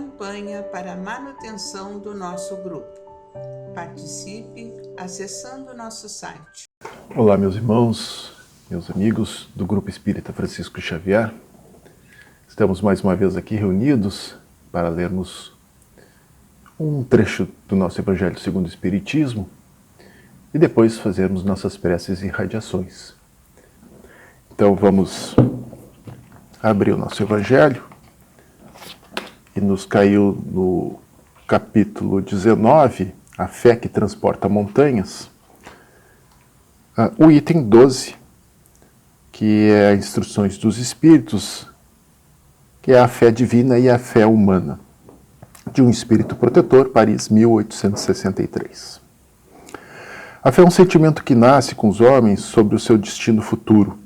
campanha para a manutenção do nosso grupo. Participe acessando nosso site. Olá, meus irmãos, meus amigos do Grupo Espírita Francisco Xavier. Estamos mais uma vez aqui reunidos para lermos um trecho do nosso Evangelho segundo o Espiritismo e depois fazermos nossas preces e radiações. Então vamos abrir o nosso Evangelho e nos caiu no capítulo 19, a fé que transporta montanhas, o item 12, que é Instruções dos Espíritos, que é a fé divina e a fé humana, de um espírito protetor, Paris, 1863. A fé é um sentimento que nasce com os homens sobre o seu destino futuro.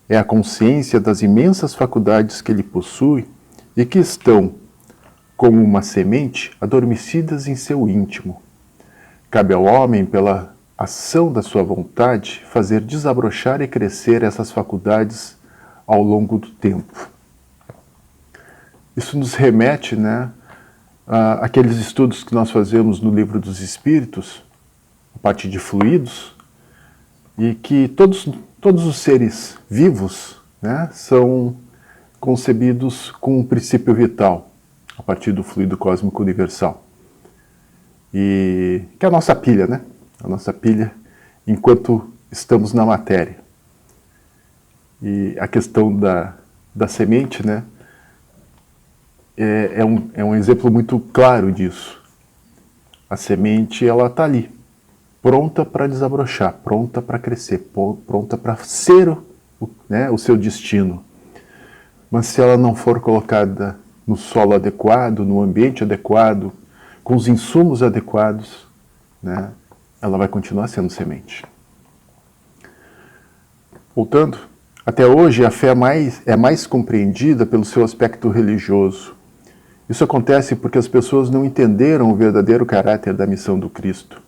É a consciência das imensas faculdades que ele possui e que estão, como uma semente, adormecidas em seu íntimo. Cabe ao homem, pela ação da sua vontade, fazer desabrochar e crescer essas faculdades ao longo do tempo. Isso nos remete, àqueles estudos que nós fazemos no Livro dos Espíritos, a partir de fluidos, e que todos os seres vivos são concebidos com um princípio vital, a partir do fluido cósmico universal. E que é a nossa pilha, a nossa pilha enquanto estamos na matéria. E a questão da semente, é um exemplo muito claro disso. A semente, ela está ali, pronta para desabrochar, pronta para crescer, pronta para ser o seu destino. Mas se ela não for colocada no solo adequado, no ambiente adequado, com os insumos adequados, ela vai continuar sendo semente. Voltando, até hoje a fé é mais compreendida pelo seu aspecto religioso. Isso acontece porque as pessoas não entenderam o verdadeiro caráter da missão do Cristo,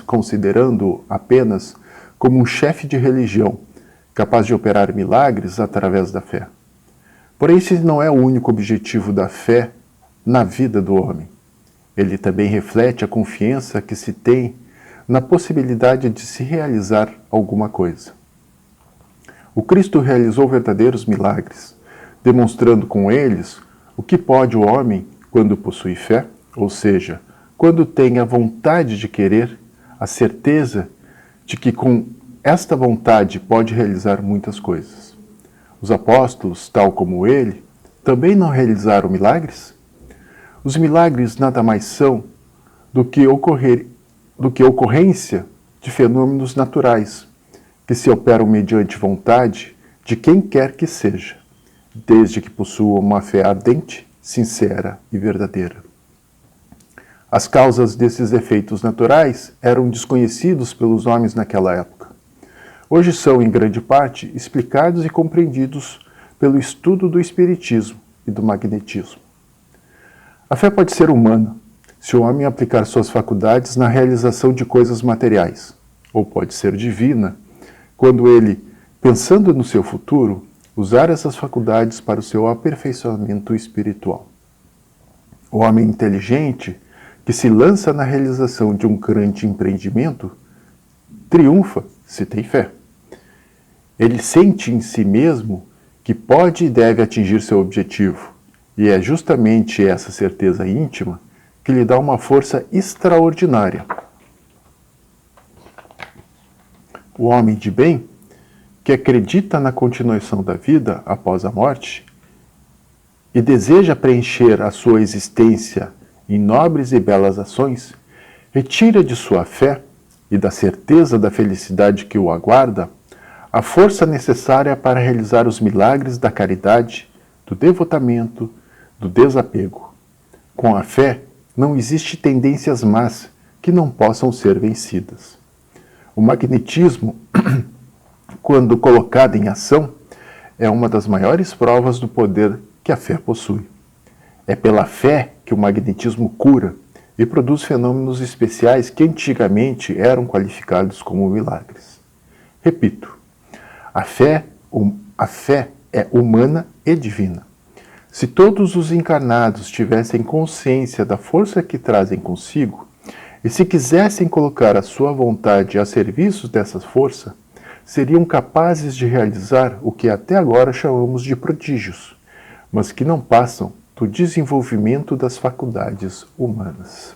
considerando-o apenas como um chefe de religião, capaz de operar milagres através da fé. Porém, esse não é o único objetivo da fé na vida do homem. Ele também reflete a confiança que se tem na possibilidade de se realizar alguma coisa. O Cristo realizou verdadeiros milagres, demonstrando com eles o que pode o homem quando possui fé, ou seja, quando tem a vontade de querer, a certeza de que com esta vontade pode realizar muitas coisas. Os apóstolos, tal como ele, também não realizaram milagres? Os milagres nada mais são do que ocorrência de fenômenos naturais, que se operam mediante vontade de quem quer que seja, desde que possua uma fé ardente, sincera e verdadeira. As causas desses efeitos naturais eram desconhecidos pelos homens naquela época. Hoje são, em grande parte, explicados e compreendidos pelo estudo do espiritismo e do magnetismo. A fé pode ser humana, se o homem aplicar suas faculdades na realização de coisas materiais, ou pode ser divina, quando ele, pensando no seu futuro, usar essas faculdades para o seu aperfeiçoamento espiritual. O homem inteligente, que se lança na realização de um grande empreendimento, triunfa se tem fé. Ele sente em si mesmo que pode e deve atingir seu objetivo, e é justamente essa certeza íntima que lhe dá uma força extraordinária. O homem de bem, que acredita na continuação da vida após a morte e deseja preencher a sua existência em nobres e belas ações, retira de sua fé e da certeza da felicidade que o aguarda a força necessária para realizar os milagres da caridade, do devotamento, do desapego. Com a fé, não existe tendências más que não possam ser vencidas. O magnetismo, quando colocado em ação, é uma das maiores provas do poder que a fé possui. É pela fé que o magnetismo cura e produz fenômenos especiais que antigamente eram qualificados como milagres. Repito, a fé é humana e divina. Se todos os encarnados tivessem consciência da força que trazem consigo, e se quisessem colocar a sua vontade a serviço dessa força, seriam capazes de realizar o que até agora chamamos de prodígios, mas que não passam do desenvolvimento das faculdades humanas.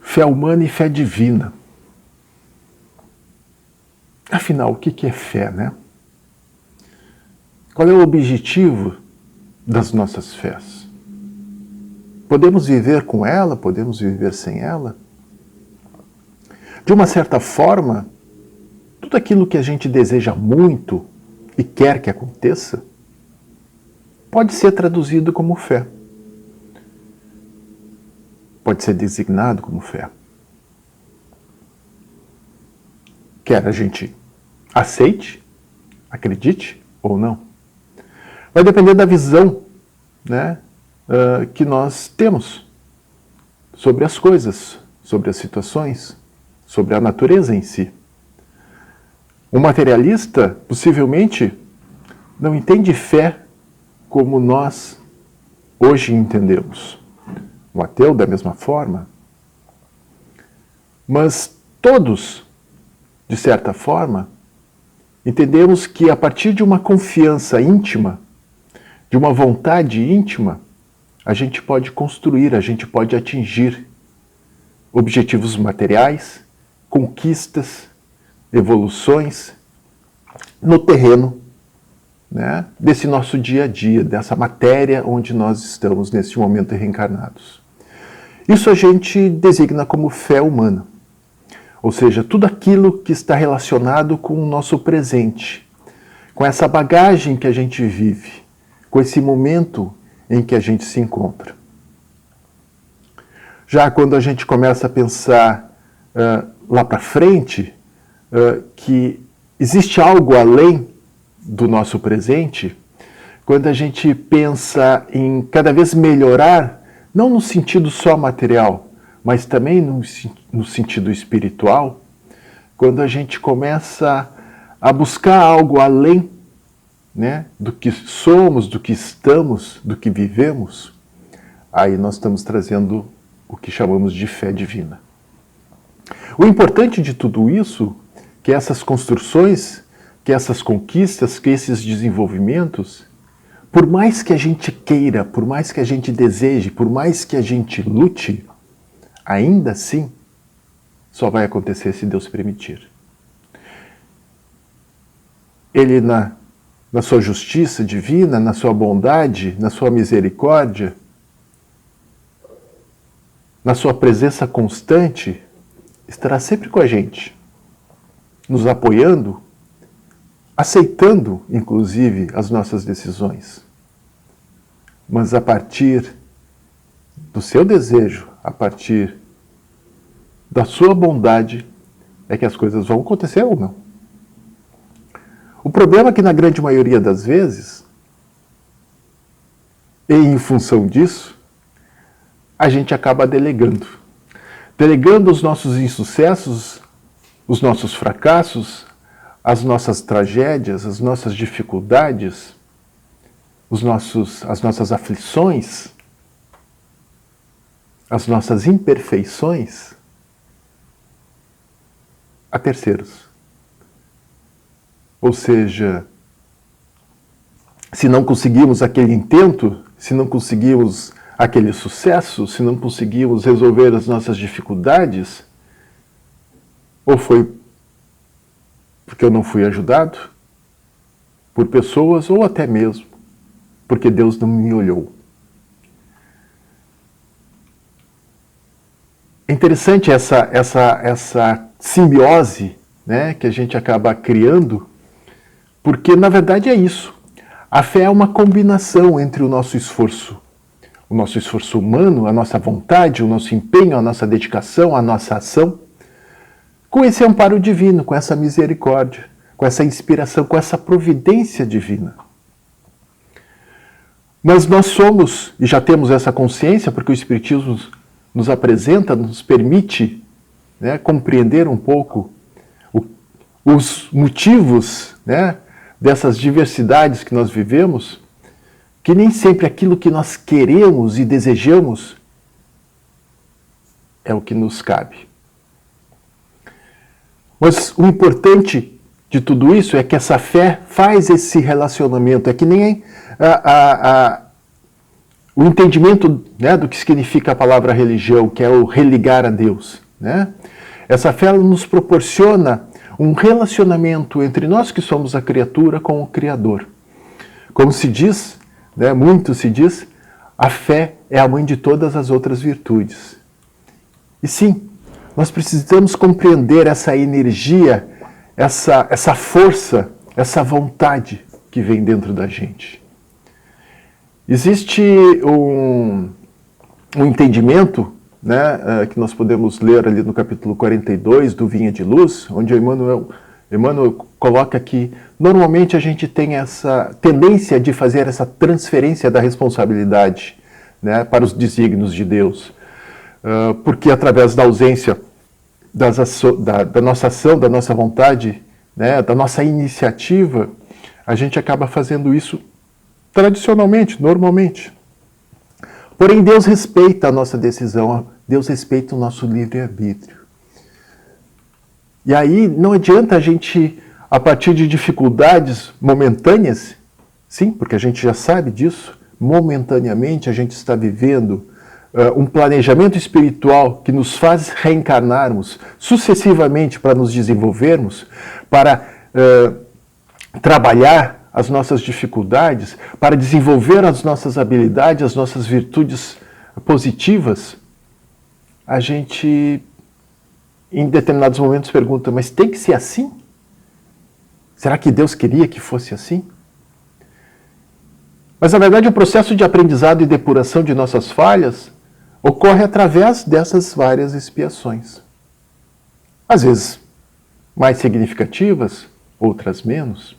Fé humana e fé divina. Afinal, o que é fé, né? Qual é o objetivo das nossas fés? Podemos viver com ela? Podemos viver sem ela? De uma certa forma, tudo aquilo que a gente deseja muito e quer que aconteça, pode ser traduzido como fé. Pode ser designado como fé. Quer a gente aceite, acredite ou não. Vai depender da visão, né, que nós temos sobre as coisas, sobre as situações, sobre a natureza em si. O materialista, possivelmente, não entende fé como nós hoje entendemos. O ateu, da mesma forma. Mas todos, de certa forma, entendemos que a partir de uma confiança íntima, de uma vontade íntima, a gente pode construir, a gente pode atingir objetivos materiais, conquistas, evoluções no terreno, né, desse nosso dia a dia, dessa matéria onde nós estamos nesse momento reencarnados. Isso a gente designa como fé humana, ou seja, tudo aquilo que está relacionado com o nosso presente, com essa bagagem que a gente vive, com esse momento em que a gente se encontra. Já quando a gente começa a pensar lá para frente, que existe algo além do nosso presente, quando a gente pensa em cada vez melhorar, não no sentido só material, mas também no sentido espiritual, quando a gente começa a buscar algo além, né, do que somos, do que estamos, do que vivemos, aí nós estamos trazendo o que chamamos de fé divina. O importante de tudo isso, que essas construções, que essas conquistas, que esses desenvolvimentos, por mais que a gente queira, por mais que a gente deseje, por mais que a gente lute, ainda assim, só vai acontecer se Deus permitir. Ele, na sua justiça divina, na sua bondade, na sua misericórdia, na sua presença constante, estará sempre com a gente, nos apoiando, aceitando, inclusive, as nossas decisões. Mas a partir do seu desejo, a partir da sua bondade, é que as coisas vão acontecer ou não. O problema é que, na grande maioria das vezes, e em função disso, a gente acaba delegando. Delegando os nossos insucessos, os nossos fracassos, as nossas tragédias, as nossas dificuldades, as nossas aflições, as nossas imperfeições a terceiros. Ou seja, se não conseguimos aquele intento, se não conseguimos aquele sucesso, se não conseguimos resolver as nossas dificuldades, ou foi porque eu não fui ajudado por pessoas, ou até mesmo porque Deus não me olhou. É interessante essa simbiose, né, que a gente acaba criando, porque na verdade é isso. A fé é uma combinação entre o nosso esforço humano, a nossa vontade, o nosso empenho, a nossa dedicação, a nossa ação, com esse amparo divino, com essa misericórdia, com essa inspiração, com essa providência divina. Mas nós somos, e já temos essa consciência, porque o Espiritismo nos apresenta, nos permite, né, compreender um pouco os motivos, né, dessas diversidades que nós vivemos, que nem sempre aquilo que nós queremos e desejamos é o que nos cabe. Mas o importante de tudo isso é que essa fé faz esse relacionamento, é que nem o entendimento, né, do que significa a palavra religião, que é o religar a Deus, né? Essa fé nos proporciona um relacionamento entre nós que somos a criatura com o Criador. Como se diz, né, muito se diz, a fé é a mãe de todas as outras virtudes. E sim, nós precisamos compreender essa energia, essa força, essa vontade que vem dentro da gente. Existe um entendimento, né, que nós podemos ler ali no capítulo 42 do Vinha de Luz, onde Emmanuel coloca que normalmente a gente tem essa tendência de fazer essa transferência da responsabilidade, né, para os desígnios de Deus, porque através da ausência da nossa ação, da nossa vontade, né, da nossa iniciativa, a gente acaba fazendo isso tradicionalmente, normalmente. Porém, Deus respeita a nossa decisão, Deus respeita o nosso livre-arbítrio. E aí não adianta a gente, a partir de dificuldades momentâneas, sim, porque a gente já sabe disso, momentaneamente a gente está vivendo um planejamento espiritual que nos faz reencarnarmos sucessivamente para nos desenvolvermos, para trabalhar as nossas dificuldades, para desenvolver as nossas habilidades, as nossas virtudes positivas, a gente, em determinados momentos, pergunta, mas tem que ser assim? Será que Deus queria que fosse assim? Mas, na verdade, o processo de aprendizado e depuração de nossas falhas ocorre através dessas várias expiações. Às vezes, mais significativas, outras menos.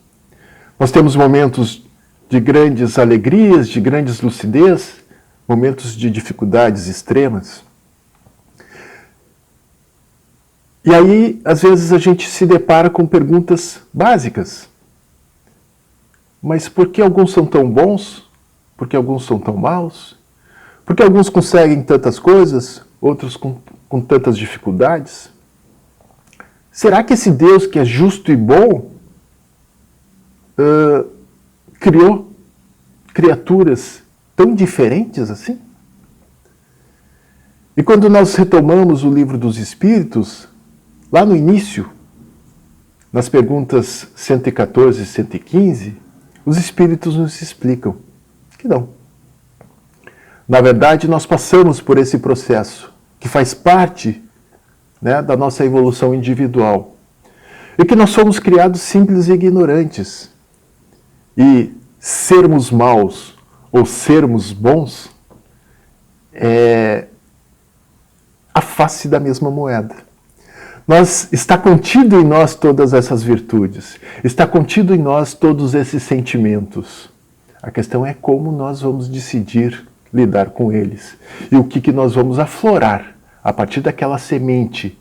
Nós temos momentos de grandes alegrias, de grandes lucidez, momentos de dificuldades extremas. E aí, às vezes, a gente se depara com perguntas básicas. Mas por que alguns são tão bons? Por que alguns são tão maus? Por que alguns conseguem tantas coisas, outros com tantas dificuldades? Será que esse Deus que é justo e bom criou criaturas tão diferentes assim? E quando nós retomamos o Livro dos Espíritos, lá no início, nas perguntas 114 e 115, os Espíritos nos explicam que não. Na verdade, nós passamos por esse processo, que faz parte, né, da nossa evolução individual. E que nós somos criados simples e ignorantes. E sermos maus ou sermos bons é a face da mesma moeda. Está contido em nós todas essas virtudes, está contido em nós todos esses sentimentos. A questão é como nós vamos decidir lidar com eles e o que nós vamos aflorar a partir daquela semente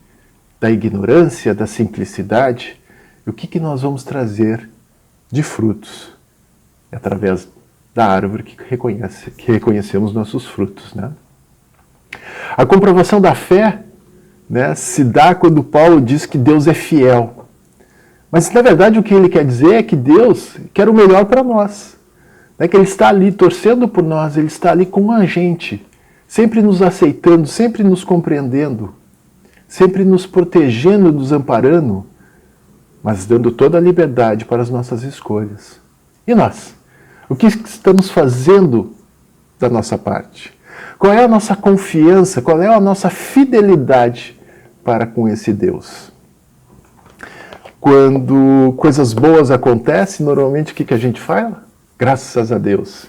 da ignorância, da simplicidade, e o que nós vamos trazer de frutos através da árvore que reconhecemos nossos frutos, né? A comprovação da fé, né, se dá quando Paulo diz que Deus é fiel. Mas, na verdade, o que ele quer dizer é que Deus quer o melhor para nós. Né, que Ele está ali torcendo por nós, Ele está ali com a gente, sempre nos aceitando, sempre nos compreendendo, sempre nos protegendo, nos amparando, mas dando toda a liberdade para as nossas escolhas. E nós? O que estamos fazendo da nossa parte? Qual é a nossa confiança, qual é a nossa fidelidade para com esse Deus? Quando coisas boas acontecem, normalmente o que a gente fala? Graças a Deus.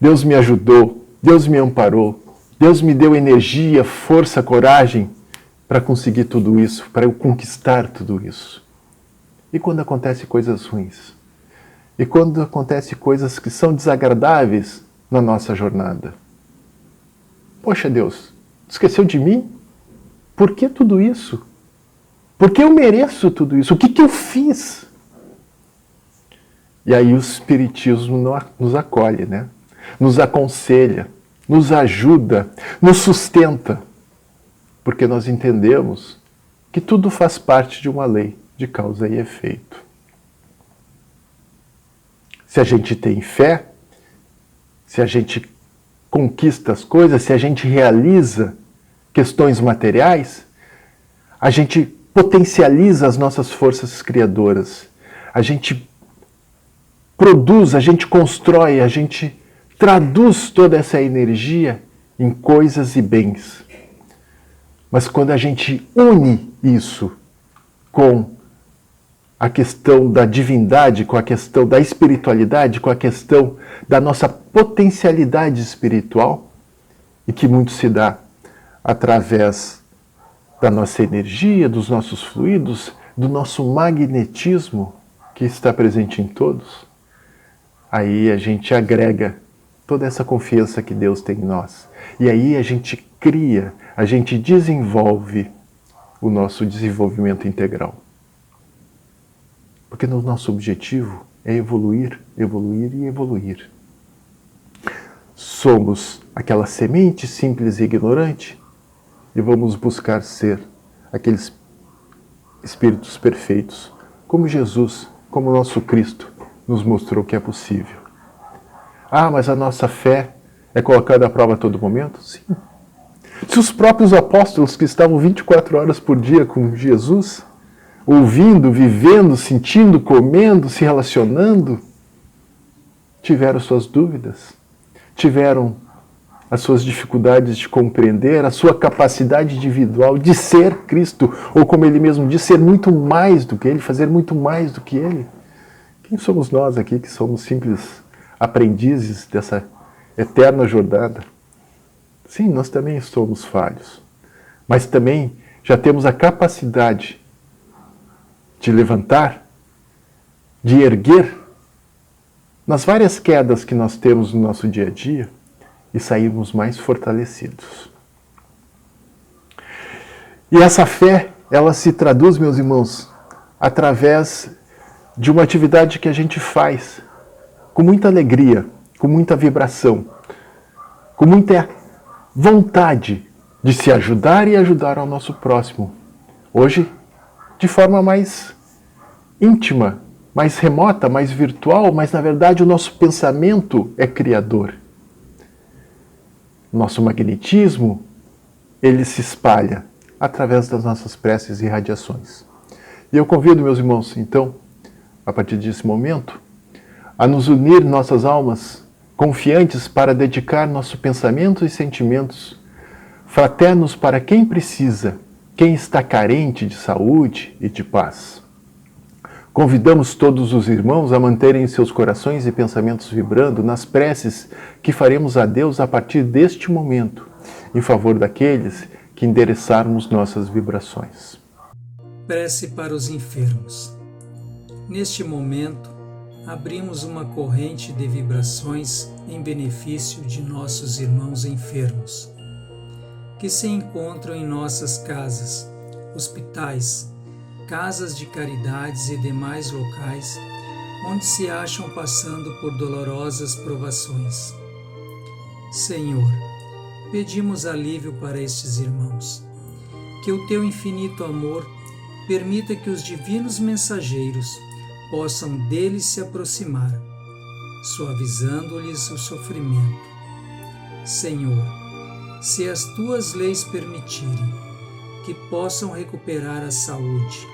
Deus me ajudou, Deus me amparou, Deus me deu energia, força, coragem para conseguir tudo isso, para eu conquistar tudo isso. E quando acontecem coisas ruins? E quando acontecem coisas que são desagradáveis na nossa jornada? Poxa, Deus, esqueceu de mim? Por que tudo isso? Por que eu mereço tudo isso? O que eu fiz? E aí o Espiritismo nos acolhe, né? Nos aconselha, nos ajuda, nos sustenta, porque nós entendemos que tudo faz parte de uma lei de causa e efeito. Se a gente tem fé, se a gente conquista as coisas, se a gente realiza questões materiais, a gente potencializa as nossas forças criadoras, a gente produz, a gente constrói, a gente traduz toda essa energia em coisas e bens. Mas quando a gente une isso com a questão da divindade, com a questão da espiritualidade, com a questão da nossa potencialidade espiritual, e que muito se dá através da nossa energia, dos nossos fluidos, do nosso magnetismo que está presente em todos, aí a gente agrega toda essa confiança que Deus tem em nós. E aí a gente cria, a gente desenvolve o nosso desenvolvimento integral. Porque o nosso objetivo é evoluir, evoluir e evoluir. Somos aquela semente simples e ignorante e vamos buscar ser aqueles espíritos perfeitos, como Jesus, como o nosso Cristo nos mostrou que é possível. Ah, mas a nossa fé é colocada à prova a todo momento? Sim. Se os próprios apóstolos que estavam 24 horas por dia com Jesus, ouvindo, vivendo, sentindo, comendo, se relacionando, tiveram suas dúvidas, tiveram as suas dificuldades de compreender, a sua capacidade individual de ser Cristo, ou como ele mesmo diz, ser muito mais do que ele, fazer muito mais do que ele. Quem somos nós aqui que somos simples aprendizes dessa eterna jornada? Sim, nós também somos falhos, mas também já temos a capacidade de levantar, de erguer nas várias quedas que nós temos no nosso dia a dia e sairmos mais fortalecidos. E essa fé, ela se traduz, meus irmãos, através de uma atividade que a gente faz com muita alegria, com muita vibração, com muita vontade de se ajudar e ajudar ao nosso próximo. Hoje, de forma mais íntima, mais remota, mais virtual, mas na verdade o nosso pensamento é criador. Nosso magnetismo, ele se espalha através das nossas preces e radiações. E eu convido, meus irmãos, então, a partir desse momento, a nos unir nossas almas confiantes para dedicar nosso pensamento e sentimentos fraternos para quem precisa, quem está carente de saúde e de paz. Convidamos todos os irmãos a manterem seus corações e pensamentos vibrando nas preces que faremos a Deus a partir deste momento, em favor daqueles que endereçarmos nossas vibrações. Prece para os enfermos. Neste momento, abrimos uma corrente de vibrações em benefício de nossos irmãos enfermos, que se encontram em nossas casas, hospitais, casas de caridades e demais locais onde se acham passando por dolorosas provações. Senhor, pedimos alívio para estes irmãos, que o teu infinito amor permita que os divinos mensageiros possam deles se aproximar, suavizando-lhes o sofrimento. Senhor, se as tuas leis permitirem, que possam recuperar a saúde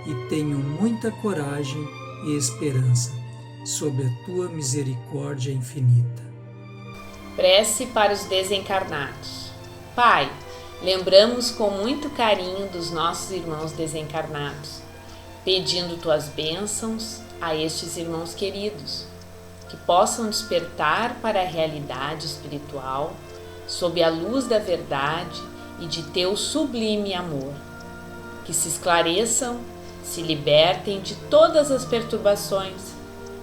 e tenham muita coragem e esperança sob a tua misericórdia infinita. Prece para os desencarnados. Pai, lembramos com muito carinho dos nossos irmãos desencarnados, pedindo tuas bênçãos a estes irmãos queridos, que possam despertar para a realidade espiritual sob a luz da verdade e de teu sublime amor, que se esclareçam, se libertem de todas as perturbações,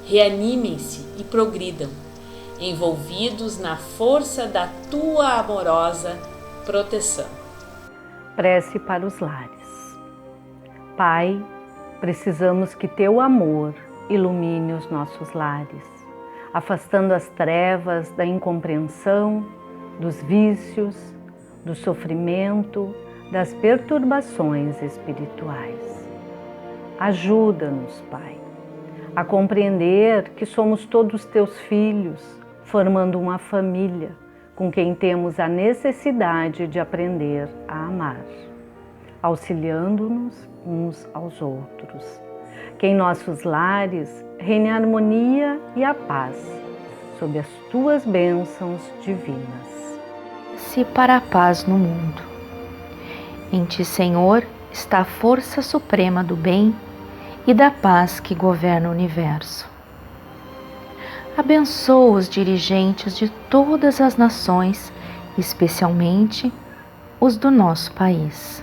reanimem-se e progridam, envolvidos na força da tua amorosa proteção. Prece para os lares. Pai, precisamos que teu amor ilumine os nossos lares, afastando as trevas da incompreensão, dos vícios, do sofrimento, das perturbações espirituais. Ajuda-nos, Pai, a compreender que somos todos teus filhos, formando uma família com quem temos a necessidade de aprender a amar, auxiliando-nos uns aos outros. Que em nossos lares reine a harmonia e a paz, sob as tuas bênçãos divinas. Se para a paz no mundo. Em ti, Senhor, está a força suprema do bem e da paz que governa o universo. Abençoa os dirigentes de todas as nações, especialmente os do nosso país.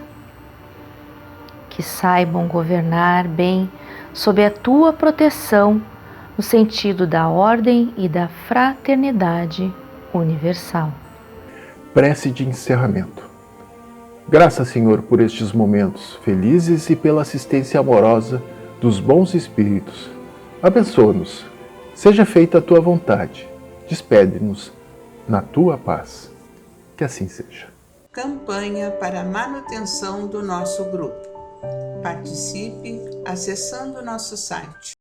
Que saibam governar bem sob a tua proteção, no sentido da ordem e da fraternidade universal. Prece de encerramento. Graças, Senhor, por estes momentos felizes e pela assistência amorosa dos bons espíritos. Abençoa-nos. Seja feita a tua vontade. Despede-nos na tua paz. Que assim seja. Campanha para a manutenção do nosso grupo. Participe acessando nosso site